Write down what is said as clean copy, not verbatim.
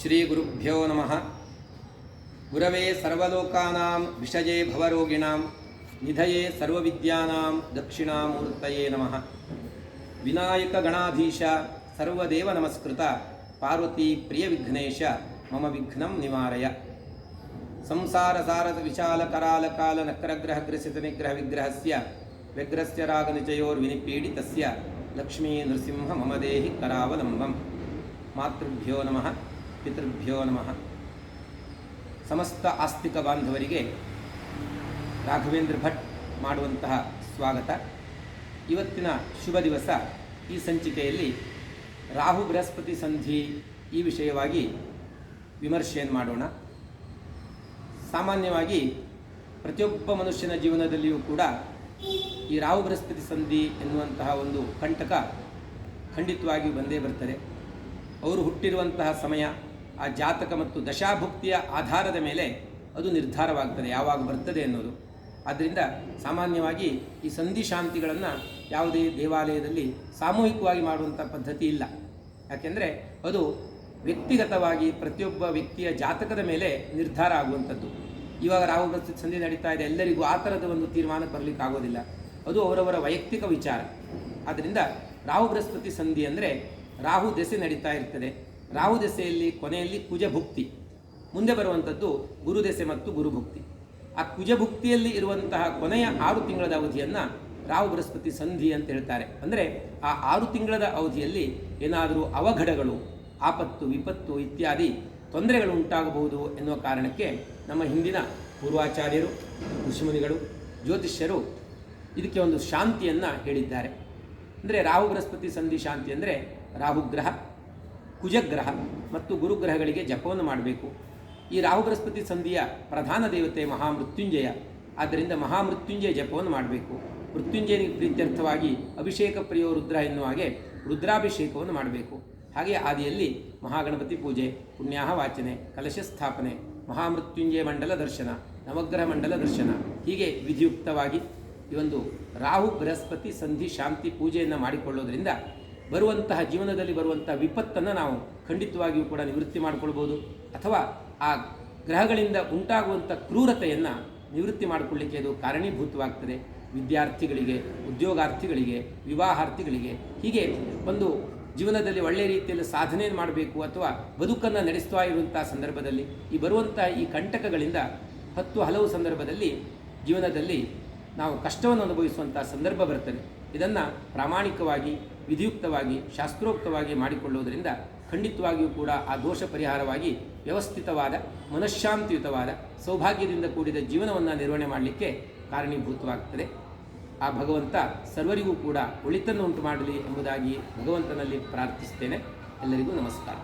ಶ್ರೀಗುರುಭ್ಯೋ ನಮಃ. ಗುರವೇ ಸರ್ವಲೋಕಾನಾಂ ವಿಷಜೇ ಭವರೋಗಿಣಾಂ ನಿಧಯೇ ಸರ್ವವಿದ್ಯಾನಾಂ ದಕ್ಷಿಣಾಮೂರ್ತಯೇ ನಮಃ. ವಿನಾಯಕ ಗಣಾಧೀಶ ಸರ್ವದೇವ ನಮಸ್ಕೃತ ಪಾರ್ವತಿ ಪ್ರಿಯ ವಿಘ್ನೇಶ ಮಮ ವಿಘ್ನಂ ನಿವಾರಯ. ಸಂಸಾರ ಸಾರದ ವಿಶಾಲ ಕರಾಲ ಕಾಲ ನಕ್ರಗ್ರಹ ಗ್ರಸಿತ ನಿಗ್ರಹ ವಿಗ್ರಹಸ್ಯ ವ್ಯಗ್ರಸ್ಯ ರಾಗ ನಿಚಯೋರ್ವಿನಿಪೀಡಿತಸ್ಯ ಲಕ್ಷ್ಮೀ ನೃಸಿಂಹ ಮಮ ದೇಹಿ ಕರಾವಲಂಬಂ. ಮಾತೃಭ್ಯೋ ನಮಃ, ಪಿತೃಭ್ಯೋ ನಮಃ. ಸಮಸ್ತ ಆಸ್ತಿಕ ಬಾಂಧವರಿಗೆ ರಾಘವೇಂದ್ರ ಭಟ್ ಮಾಡುವಂತಹ ಸ್ವಾಗತ. ಇವತ್ತಿನ ಶುಭ ದಿವಸ. ಈ ಸಂಚಿಕೆಯಲ್ಲಿ ರಾಹು ಬೃಹಸ್ಪತಿ ಸಂಧಿ ಈ ವಿಷಯವಾಗಿ ವಿಮರ್ಶೆಯನ್ನು ಮಾಡೋಣ. ಸಾಮಾನ್ಯವಾಗಿ ಪ್ರತಿಯೊಬ್ಬ ಮನುಷ್ಯನ ಜೀವನದಲ್ಲಿಯೂ ಕೂಡ ಈ ರಾಹು ಬೃಹಸ್ಪತಿ ಸಂಧಿ ಎನ್ನುವಂತಹ ಒಂದು ಕಂಟಕ ಖಂಡಿತವಾಗಿಯೂ ಬಂದೇ ಬರ್ತದೆ. ಅವರು ಹುಟ್ಟಿರುವಂತಹ ಸಮಯ, ಆ ಜಾತಕ ಮತ್ತು ದಶಾಭುಕ್ತಿಯ ಆಧಾರದ ಮೇಲೆ ಅದು ನಿರ್ಧಾರವಾಗ್ತದೆ ಯಾವಾಗ ಬರ್ತದೆ ಅನ್ನೋದು. ಆದ್ದರಿಂದ ಸಾಮಾನ್ಯವಾಗಿ ಈ ಸಂಧಿ ಶಾಂತಿಗಳನ್ನು ಯಾವುದೇ ದೇವಾಲಯದಲ್ಲಿ ಸಾಮೂಹಿಕವಾಗಿ ಮಾಡುವಂಥ ಪದ್ಧತಿ ಇಲ್ಲ. ಯಾಕೆಂದರೆ ಅದು ವ್ಯಕ್ತಿಗತವಾಗಿ ಪ್ರತಿಯೊಬ್ಬ ವ್ಯಕ್ತಿಯ ಜಾತಕದ ಮೇಲೆ ನಿರ್ಧಾರ ಆಗುವಂಥದ್ದು. ಇವಾಗ ರಾಹು ಬೃಹಸ್ಪತಿ ಸಂಧಿ ನಡೀತಾ ಇದೆ, ಎಲ್ಲರಿಗೂ ಆ ಥರದ ಒಂದು ತೀರ್ಮಾನಕ್ಕೆ ಬರಲಿಕ್ಕಾಗೋದಿಲ್ಲ. ಅದು ಅವರವರ ವೈಯಕ್ತಿಕ ವಿಚಾರ. ಆದ್ದರಿಂದ ರಾಹು ಬೃಹಸ್ಪತಿ ಸಂಧಿ ಅಂದರೆ ರಾಹು ದೆಸೆ ನಡೀತಾ ಇರ್ತದೆ. ರಾಹು ದೆಸೆಯಲ್ಲಿ ಕೊನೆಯಲ್ಲಿ ಕುಜಭುಕ್ತಿ, ಮುಂದೆ ಬರುವಂಥದ್ದು ಗುರುದೆಸೆ ಮತ್ತು ಗುರುಭುಕ್ತಿ. ಆ ಕುಜಭುಕ್ತಿಯಲ್ಲಿ ಇರುವಂತಹ ಕೊನೆಯ 6 ತಿಂಗಳ ಅವಧಿಯನ್ನು ರಾಹು ಬೃಹಸ್ಪತಿ ಸಂಧಿ ಅಂತ ಹೇಳ್ತಾರೆ. ಅಂದರೆ ಆ 6 ತಿಂಗಳ ಅವಧಿಯಲ್ಲಿ ಏನಾದರೂ ಅವಘಡಗಳು, ಆಪತ್ತು, ವಿಪತ್ತು ಇತ್ಯಾದಿ ತೊಂದರೆಗಳು ಉಂಟಾಗಬಹುದು ಎನ್ನುವ ಕಾರಣಕ್ಕೆ ನಮ್ಮ ಹಿಂದಿನ ಪೂರ್ವಾಚಾರ್ಯರು, ಋಷಿಮುನಿಗಳು, ಜ್ಯೋತಿಷ್ಯರು ಇದಕ್ಕೆ ಒಂದು ಶಾಂತಿಯನ್ನು ಹೇಳಿದ್ದಾರೆ. ಅಂದರೆ ರಾಹು ಬೃಹಸ್ಪತಿ ಸಂಧಿ ಶಾಂತಿ ಅಂದರೆ ರಾಹುಗ್ರಹ, ಕುಜಗ್ರಹ ಮತ್ತು ಗುರುಗ್ರಹಗಳಿಗೆ ಜಪವನ್ನು ಮಾಡಬೇಕು. ಈ ರಾಹು ಬೃಹಸ್ಪತಿ ಸಂಧಿಯ ಪ್ರಧಾನ ದೇವತೆ ಮಹಾಮೃತ್ಯುಂಜಯ. ಆದ್ದರಿಂದ ಮಹಾಮೃತ್ಯುಂಜಯ ಜಪವನ್ನು ಮಾಡಬೇಕು. ಮೃತ್ಯುಂಜಯನಿಗೆ ಪ್ರೀತ್ಯರ್ಥವಾಗಿ ಅಭಿಷೇಕ ಪ್ರಿಯೋ ರುದ್ರ ಎನ್ನುವ ಹಾಗೆ ರುದ್ರಾಭಿಷೇಕವನ್ನು ಮಾಡಬೇಕು. ಹಾಗೆ ಆದಿಯಲ್ಲಿ ಮಹಾಗಣಪತಿ ಪೂಜೆ, ಪುಣ್ಯಾಹ ವಾಚನೆ, ಕಲಶ ಸ್ಥಾಪನೆ, ಮಹಾಮೃತ್ಯುಂಜಯ ಮಂಡಲ ದರ್ಶನ, ನವಗ್ರಹ ಮಂಡಲ ದರ್ಶನ, ಹೀಗೆ ವಿಧಿಯುಕ್ತವಾಗಿ ಈ ಒಂದು ರಾಹು ಬೃಹಸ್ಪತಿ ಸಂಧಿ ಶಾಂತಿ ಪೂಜೆಯನ್ನು ಮಾಡಿಕೊಳ್ಳೋದ್ರಿಂದ ಬರುವಂತಹ ಜೀವನದಲ್ಲಿ ಬರುವಂತಹ ವಿಪತ್ತನ್ನು ನಾವು ಖಂಡಿತವಾಗಿಯೂ ಕೂಡ ನಿವೃತ್ತಿ ಮಾಡಿಕೊಳ್ಬೋದು. ಅಥವಾ ಆ ಗ್ರಹಗಳಿಂದ ಉಂಟಾಗುವಂಥ ಕ್ರೂರತೆಯನ್ನು ನಿವೃತ್ತಿ ಮಾಡಿಕೊಳ್ಳಿಕ್ಕೆ ಅದು ಕಾರಣೀಭೂತವಾಗ್ತದೆ. ವಿದ್ಯಾರ್ಥಿಗಳಿಗೆ, ಉದ್ಯೋಗಾರ್ಥಿಗಳಿಗೆ, ವಿವಾಹಾರ್ಥಿಗಳಿಗೆ, ಹೀಗೆ ಒಂದು ಜೀವನದಲ್ಲಿ ಒಳ್ಳೆಯ ರೀತಿಯಲ್ಲಿ ಸಾಧನೆಯನ್ನು ಮಾಡಬೇಕು ಅಥವಾ ಬದುಕನ್ನು ನಡೆಸ್ತಾ ಇರುವಂಥ ಸಂದರ್ಭದಲ್ಲಿ ಈ ಬರುವಂಥ ಈ ಕಂಟಕಗಳಿಂದ ಹಲವು ಸಂದರ್ಭದಲ್ಲಿ ಜೀವನದಲ್ಲಿ ನಾವು ಕಷ್ಟವನ್ನು ಅನುಭವಿಸುವಂಥ ಸಂದರ್ಭ ಬರ್ತದೆ. ಇದನ್ನು ಪ್ರಾಮಾಣಿಕವಾಗಿ, ವಿಧಿಯುಕ್ತವಾಗಿ, ಶಾಸ್ತ್ರೋಕ್ತವಾಗಿ ಮಾಡಿಕೊಳ್ಳುವುದರಿಂದ ಖಂಡಿತವಾಗಿಯೂ ಕೂಡ ಆ ದೋಷ ಪರಿಹಾರವಾಗಿ ವ್ಯವಸ್ಥಿತವಾದ, ಮನಃಶಾಂತಿಯುತವಾದ, ಸೌಭಾಗ್ಯದಿಂದ ಕೂಡಿದ ಜೀವನವನ್ನು ನಿರ್ವಹಣೆ ಮಾಡಲಿಕ್ಕೆ ಕಾರಣೀಭೂತವಾಗ್ತದೆ. ಆ ಭಗವಂತ ಸರ್ವರಿಗೂ ಕೂಡ ಒಳಿತನ್ನು ಉಂಟು ಮಾಡಲಿ ಎಂಬುದಾಗಿ ಭಗವಂತನಲ್ಲಿ ಪ್ರಾರ್ಥಿಸ್ತೇನೆ. ಎಲ್ಲರಿಗೂ ನಮಸ್ಕಾರ.